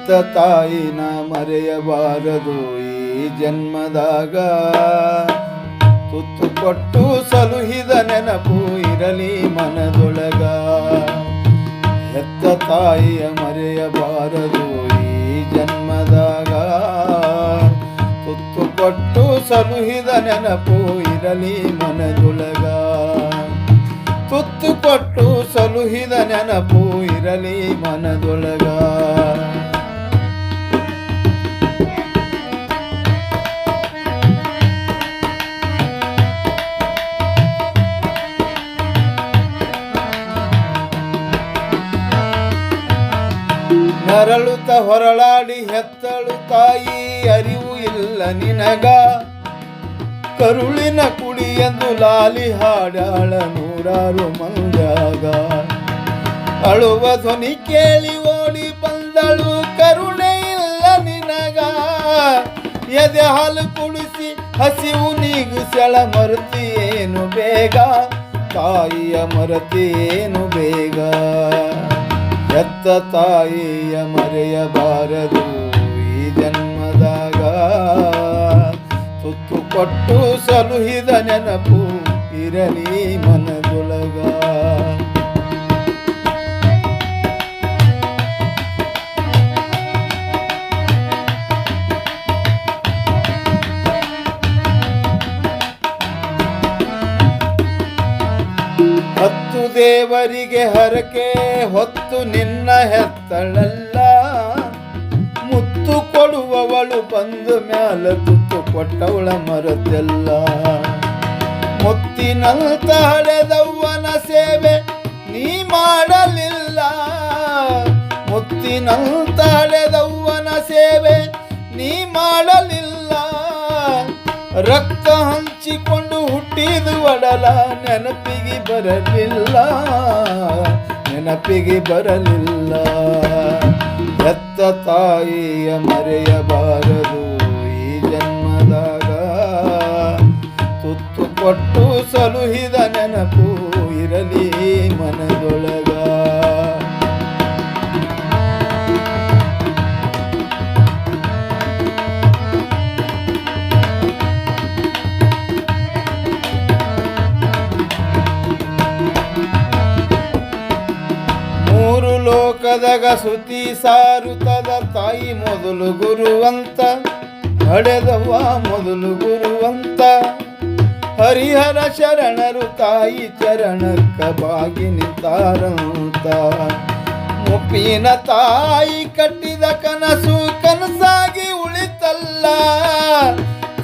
ಹೆತ್ತ ತಾಯಿನ ಮರೆಯಬಾರದು ಈ ಜನ್ಮದಾಗ. ತುತ್ತು ಕೊಟ್ಟು ಸಲುಹಿದ ನೆನಪು ಇರಲಿ ಮನದೊಳಗ. ಹೆತ್ತ ತಾಯಿಯ ಮರೆಯಬಾರದು ಈ ಜನ್ಮದಾಗ. ತುತ್ತು ಕೊಟ್ಟು ಸಲುಹಿದ ನೆನಪು ಇರಲಿ ಮನದೊಳಗ. ತುತ್ತು ಕೊಟ್ಟು ಸಲುಹಿದ ನೆನಪು ಇರಲಿ ಮನದೊಳಗ. ನರಳುತ್ತ ಹೊರಳಾಡಿ ಹೆತ್ತಳು ತಾಯಿ ಅರಿವು ಇಲ್ಲ ನಿನಗ. ಕರುಳಿನ ಕುಡಿ ಎಂದು ಲಾಲಿ ಹಾಡಾಳ ನೂರಾರು ಮಂದಾಗ. ಅಳುವ ಧ್ವನಿ ಕೇಳಿ ಓಡಿ ಬಂದಳು ಕರುಣೆ ಇಲ್ಲ ನಿನಗ. ಎದೆ ಹಾಲು ಕುಡಿಸಿ ಹಸಿವು ನೀಗಿಸಳ ಮರೆತಿಯೇನು ಬೇಗ. ತಾಯಿಯ ಮರೆತಿಯೇನು ಬೇಗ. ಹೆತ್ತ ತಾಯಿಯ ಮರೆಯಬಾರದು ಈ ಜನ್ಮದಾಗ. ತುತ್ತು ಕೊಟ್ಟು ಸಲುಹಿದ ನೆನಪು ಇರಲಿ ಮನದೊಳಗ. ಹತ್ತು ದೇವರಿಗೆ ಹರಕೆ ಹೊತ್ತು ನಿನ್ನ ಹೆತ್ತಳಲ್ಲ. ಮುತ್ತು ಕೊಡುವವಳು ಬಂದ ಮ್ಯಾಲ ತುತ್ತು ಕೊಟ್ಟವಳ ಮರೆತೆಲ್ಲ. ಮುತ್ತಿನಂತ ಹಳೆದವ್ವನ ಸೇವೆ ನೀ ಮಾಡಲಿಲ್ಲ. ಮುತ್ತಿನಂತ ಹಳೆದವ್ವನ ಸೇವೆ ನೀ ಮಾಡಲಿಲ್ಲ. ರಕ್ತ ಹಂಚಿಕೊಂಡು ಹುಟ್ಟಿದ ಒಡಲ ನೆನಪಿಗೆ ಬರಲಿಲ್ಲ. ನೆನಪಿಗೆ ಬರಲಿಲ್ಲ. ಹೆತ್ತ ತಾಯಿಯ ಮರೆಯಬಾರದು ಈ ಜನ್ಮದಾಗ. ತುತ್ತು ಕೊಟ್ಟು ಸಲುಹಿದ ನೆನಪು ಇರಲಿ ಮನದೊಳಗ. ಮೂರು ಲೋಕದಾಗ ಸುತಿ ಸಾರುತ್ತದ ತಾಯಿ ಮೊದಲು ಗುರುವಂತ. ಹಡೆದವ್ವ ಮೊದಲು ಗುರುವಂತ. ಹರಿಹರ ಶರಣರು ತಾಯಿ ಚರಣಕ್ಕ ಬಾಗಿ ನಿಂತಾರಂತ. ಮುಪ್ಪಿನ ತಾಯಿ ಕಟ್ಟಿದ ಕನಸು ಕನಸಾಗಿ ಉಳಿತಲ್ಲ.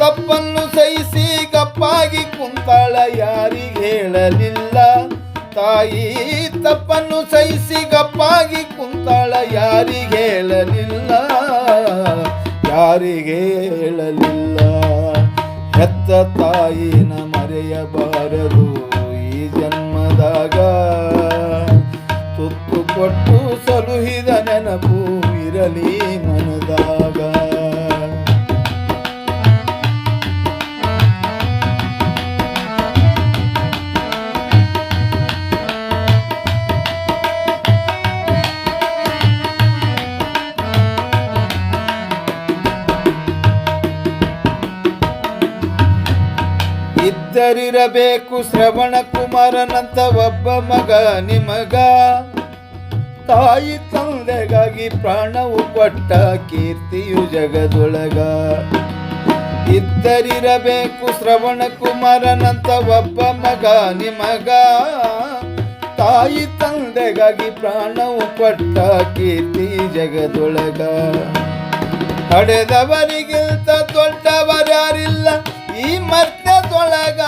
ತಪ್ಪನ್ನು ಸಹಿಸಿ ಗಪ್ಪಾಗಿ ಕುಂತಾಳ ಯಾರಿಗೆ ಹೇಳಲಿಲ್ಲ. ತಾಯಿ ತಪ್ಪನ್ನು ಸಹಿಸಿ ಗಪ್ಪಾಗಿ ಕುಂತಾಳ ಯಾರಿಗೆ ಹೇಳಲಿಲ್ಲ. ಯಾರಿಗೆ ಹೇಳಲಿಲ್ಲ. ಹೆತ್ತ ತಾಯಿನ ಮರೆಯಬಾರದು ಈ ಜನ್ಮದಾಗ. ತುತ್ತು ಕೊಟ್ಟು ಸಲುಹಿದ ನೆನಪು ಇರಲಿ ಮನದಾಗ. ಇದ್ದರಿರಬೇಕು ಶ್ರವಣ ಕುಮಾರನಂತ ಒಬ್ಬ ಮಗ ನಿಮಗ. ತಾಯಿ ತಂದೆಗಾಗಿ ಪ್ರಾಣವು ಕೊಟ್ಟ ಕೀರ್ತಿಯು ಜಗದೊಳಗ. ಇದ್ದರಿರಬೇಕು ಶ್ರವಣ ಕುಮಾರನಂತ ಒಬ್ಬ ಮಗ ನಿಮಗ. ತಾಯಿ ತಂದೆಗಾಗಿ ಪ್ರಾಣವು ಕೊಟ್ಟ ಕೀರ್ತಿ ಜಗದೊಳಗ. ಹಡೆದವರಿಗಿಂತ ದೊಡ್ಡವರ್ಯಾರಿಲ್ಲ ಈ ಮರ್ತ್ಯದೊಳಗ.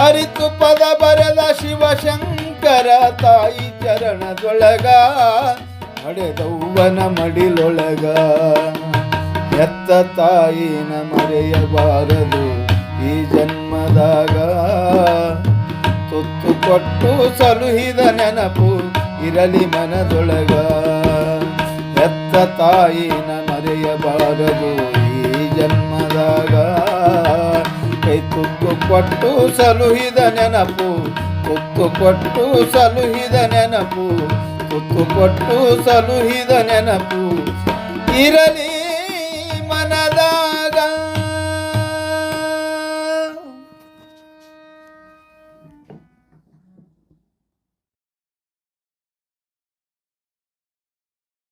ಅರಿತು ಪದ ಬರೆದ ಶಿವಶಂಕರ ತಾಯಿ ಚರಣದೊಳಗ. ಹಡೆದವ್ವನ ಮಡಿಲೊಳಗ. ಹೆತ್ತ ತಾಯಿನ ಮರೆಯಬಾರದು ಈ ಜನ್ಮದಾಗ. ತುತ್ತು ಕೊಟ್ಟು ಸಲುಹಿದ ನೆನಪು ಇರಲಿ ಮನದೊಳಗ. ಹೆತ್ತ ತಾಯಿನ ಮರೆಯಬಾರದು ಈ ಜನ್ಮದಾಗ. ಕೈ ತುತ್ತು ಕೊಟ್ಟು ಸಲುಹಿದ ನೆನಪು. ತುತ್ತು ಕೊಟ್ಟು ಸಲುಹಿದ ನೆನಪು ಮುತ್ತು ಕೊಟ್ಟು ಸಲುಹಿದ ನೆನಪು ಇರಲಿ ಮನದ